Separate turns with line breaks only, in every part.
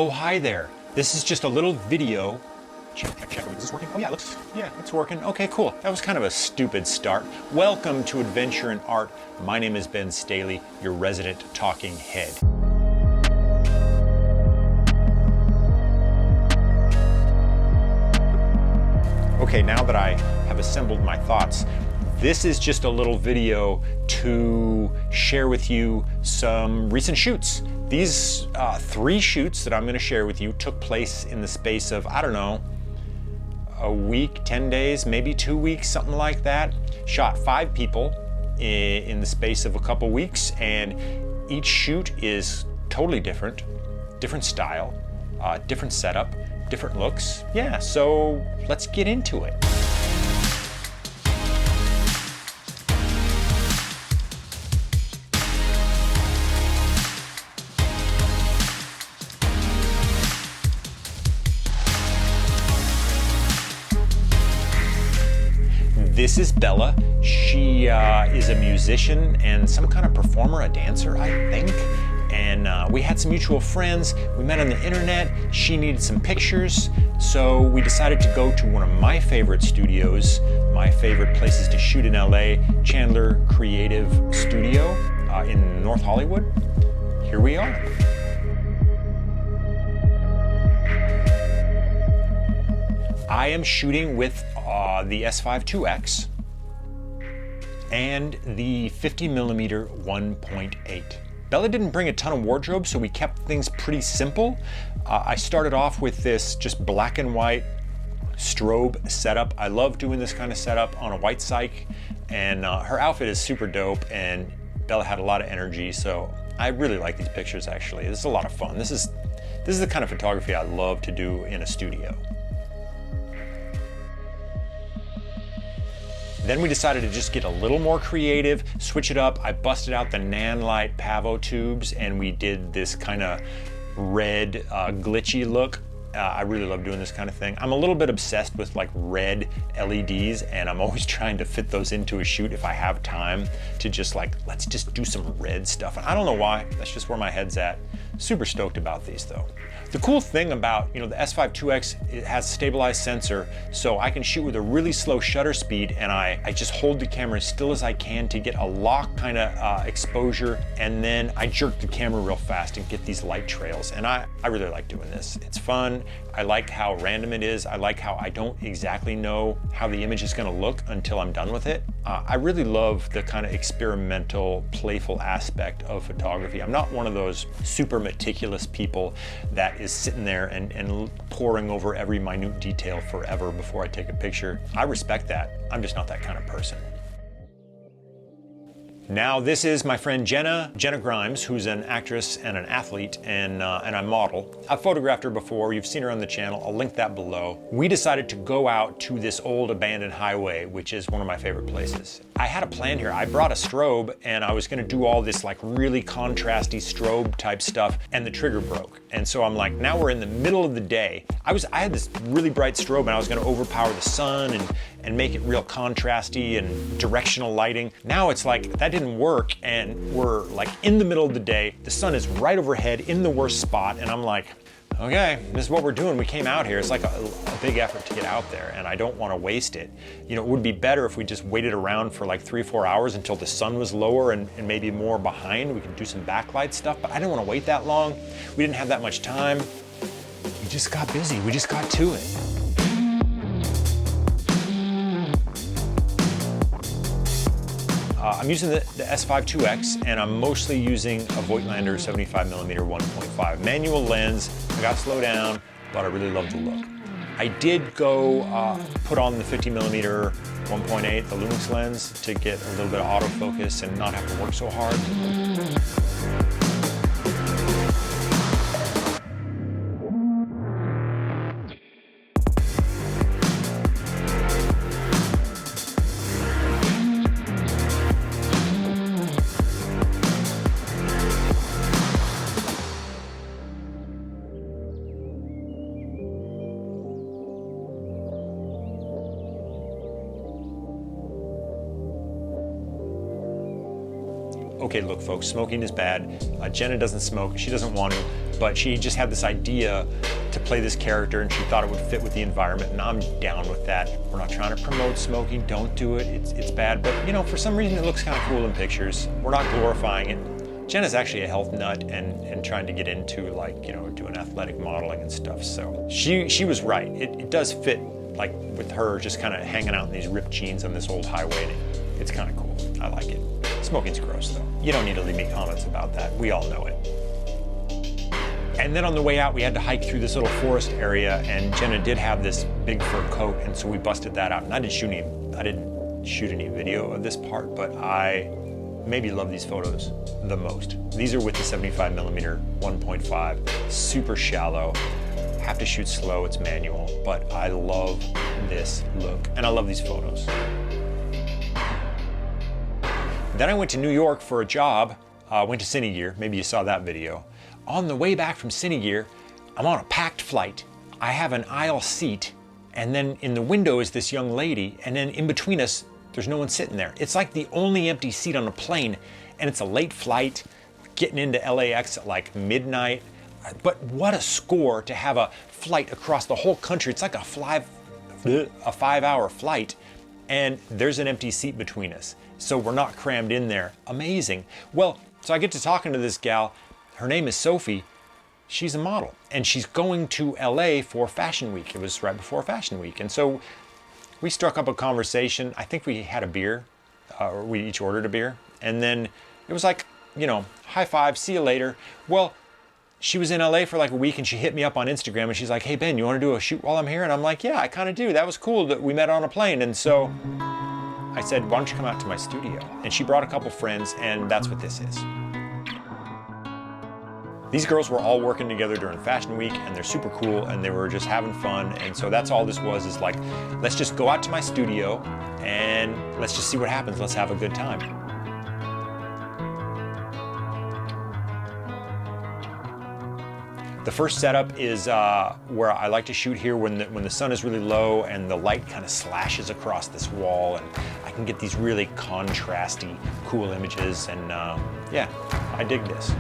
Oh, hi there. This is just a little video. Check. Is this working? Oh yeah, it's working. Okay, cool. That was kind of a stupid start. Welcome to Adventure in Art. My name is Ben Staley, your resident talking head. Okay, now that I have assembled my thoughts, this is just a little video to share with you some recent shoots. These 3 shoots that I'm going to share with you took place in the space of, I don't know, a week, 10 days, maybe 2 weeks, something like that. Shot 5 people in the space of a couple weeks, and each shoot is totally different style, different setup, different looks. Yeah, so let's get into it. This is Bella. She is a musician and some kind of performer, a dancer, I think. And we had some mutual friends. We met on the internet. She needed some pictures. So we decided to go to one of my favorite studios, my favorite places to shoot in LA, Chandler Creative Studio in North Hollywood. Here we are. I am shooting with the S5 IIX and the 50mm 1.8. Bella didn't bring a ton of wardrobe, so we kept things pretty simple. I started off with this just black and white strobe setup. I love doing this kind of setup on a white cyc, and her outfit is super dope, and Bella had a lot of energy, so I really like these pictures actually. This is a lot of fun. This is the kind of photography I love to do in a studio. Then we decided to just get a little more creative, switch it up. I busted out the Nanlite Pavo tubes and we did this kind of red glitchy look. I really love doing this kind of thing. I'm a little bit obsessed with like red LEDs, and I'm always trying to fit those into a shoot if I have time to just like, let's just do some red stuff. And I don't know why, that's just where my head's at. Super stoked about these though. The cool thing about, the S5 IIX, it has a stabilized sensor, so I can shoot with a really slow shutter speed, and I just hold the camera as still as I can to get a lock kind of exposure, and then I jerk the camera real fast and get these light trails. And I really like doing this. It's fun. I like how random it is. I like how I don't exactly know how the image is gonna look until I'm done with it. I really love the kind of experimental, playful aspect of photography. I'm not one of those super meticulous people that is sitting there and poring over every minute detail forever before I take a picture. I respect that. I'm just not that kind of person. Now this is my friend Jenna Grimes, who's an actress and an athlete and a model. I've photographed her before, you've seen her on the channel, I'll link that below. We decided to go out to this old abandoned highway, which is one of my favorite places. I had a plan here. I brought a strobe and I was gonna do all this like really contrasty strobe type stuff, and the trigger broke. And so I'm like, now we're in the middle of the day. I had this really bright strobe and I was gonna overpower the sun and make it real contrasty and directional lighting. Now it's like, that didn't work, and we're like in the middle of the day. The sun is right overhead in the worst spot, and I'm like, okay, this is what we're doing. We came out here. It's like a big effort to get out there, and I don't want to waste it. It would be better if we just waited around for like 3 or 4 hours until the sun was lower and maybe more behind. We could do some backlight stuff, but I didn't want to wait that long. We didn't have that much time. We just got busy. We just got to it. I'm using the S5 IIX, and I'm mostly using a Voigtlander 75mm 1.5 manual lens. I got to slow down, but I really love the look. I did go put on the 50mm 1.8, the Lumix lens, to get a little bit of autofocus and not have to work so hard. okay, look folks, smoking is bad. Jenna doesn't smoke, she doesn't want to, but she just had this idea to play this character and she thought it would fit with the environment, and I'm down with that. We're not trying to promote smoking, don't do it, it's bad, but you know, for some reason it looks kind of cool in pictures. We're not glorifying it. Jenna's actually a health nut and trying to get into, like, you know, doing athletic modeling and stuff, so she was right. It does fit, like with her just kind of hanging out in these ripped jeans on this old highway. It's kind of cool. I like it. Smoking's gross though. You don't need to leave me comments about that. We all know it. And then on the way out, we had to hike through this little forest area, and Jenna did have this big fur coat, and so we busted that out. And I didn't shoot any video of this part, but I maybe love these photos the most. These are with the 75mm 1.5, super shallow. Have to shoot slow, it's manual, but I love this look, and I love these photos. Then I went to New York for a job, went to Cinegear, maybe you saw that video. On the way back from Cinegear, I'm on a packed flight. I have an aisle seat, and then in the window is this young lady, and then in between us, there's no one sitting there. It's like the only empty seat on the plane, and it's a late flight, getting into LAX at like midnight. But what a score to have a flight across the whole country. It's like a 5-hour flight, and there's an empty seat between us. So we're not crammed in there. Amazing. Well, so I get to talking to this gal. Her name is Sophie. She's a model, and she's going to LA for Fashion Week. It was right before Fashion Week. And so we struck up a conversation. I think we had a beer, or we each ordered a beer. And then it was like, you know, high five, see you later. Well, she was in LA for like a week, and she hit me up on Instagram, and she's like, hey Ben, you want to do a shoot while I'm here? And I'm like, yeah, I kind of do. That was cool that we met on a plane. And so I said, why don't you come out to my studio? And she brought a couple friends, and that's what this is. These girls were all working together during Fashion Week, and they're super cool, and they were just having fun. And so that's all this was, is like, let's just go out to my studio and let's just see what happens. Let's have a good time. The first setup is where I like to shoot here when the sun is really low and the light kind of slashes across this wall, and I can get these really contrasty, cool images. And yeah, I dig this.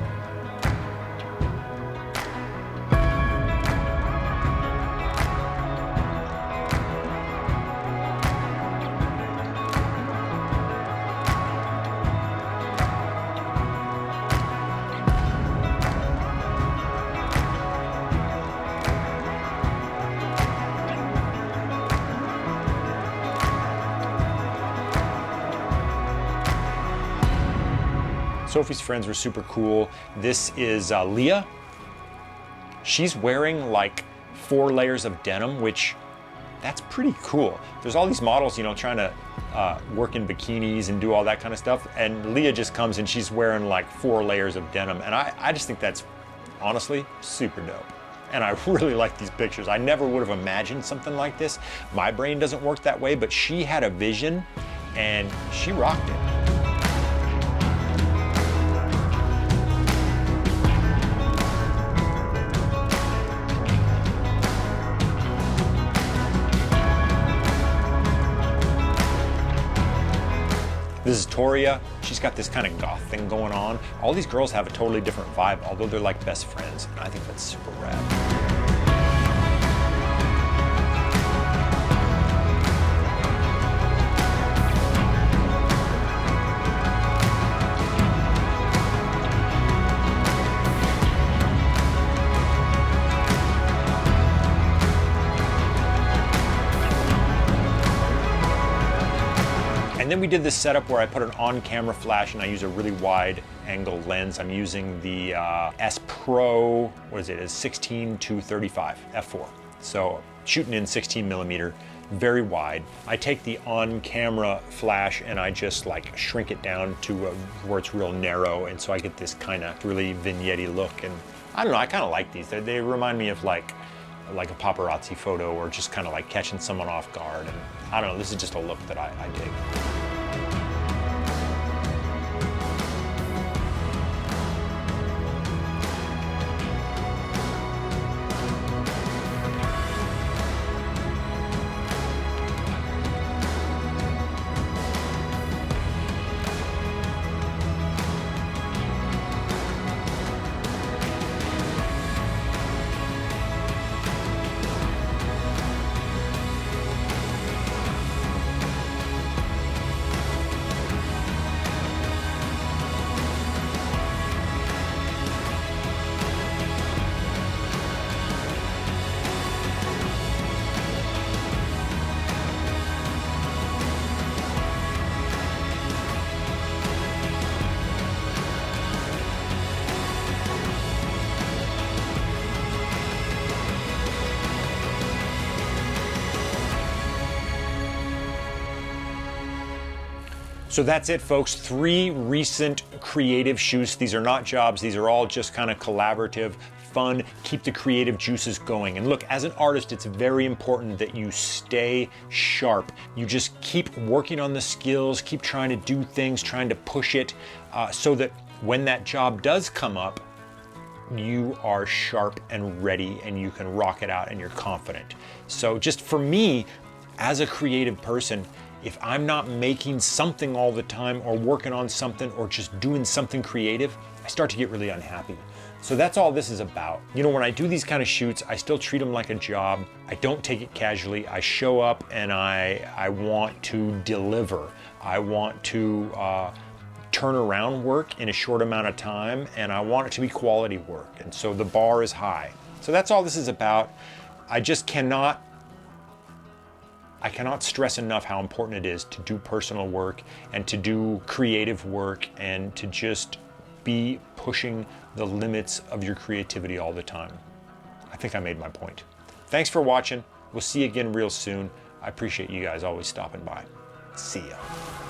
Sophie's friends were super cool. This is Leah. She's wearing like 4 layers of denim, which that's pretty cool. There's all these models, you know, trying to work in bikinis and do all that kind of stuff. And Leah just comes and she's wearing like 4 layers of denim. And I just think that's honestly super dope. And I really like these pictures. I never would have imagined something like this. My brain doesn't work that way, but she had a vision and she rocked it. This is Toria. She's got this kind of goth thing going on. All these girls have a totally different vibe, although they're like best friends. And I think that's super rad. And then we did this setup where I put an on-camera flash and I use a really wide angle lens. I'm using the S Pro, what is it? It's 16-35 f4. So shooting in 16mm, very wide. I take the on-camera flash and I just like shrink it down to where it's real narrow, and so I get this kind of really vignette-y look. And I don't know, I kind of like these. They remind me of like a paparazzi photo, or just kind of like catching someone off guard. And I don't know, this is just a look that I dig. So that's it, folks. 3 recent creative shoots. These are not jobs. These are all just kind of collaborative, fun, keep the creative juices going. And look, as an artist, it's very important that you stay sharp. You just keep working on the skills, keep trying to do things, trying to push it so that when that job does come up, you are sharp and ready and you can rock it out and you're confident. So just for me, as a creative person, if I'm not making something all the time or working on something or just doing something creative, I start to get really unhappy. So that's all this is about. You know, when I do these kind of shoots, I still treat them like a job. I don't take it casually. I show up and I want to deliver. I want to turn around work in a short amount of time, and I want it to be quality work. And so the bar is high. So that's all this is about. I cannot stress enough how important it is to do personal work and to do creative work and to just be pushing the limits of your creativity all the time. I think I made my point. Thanks for watching. We'll see you again real soon. I appreciate you guys always stopping by. See ya.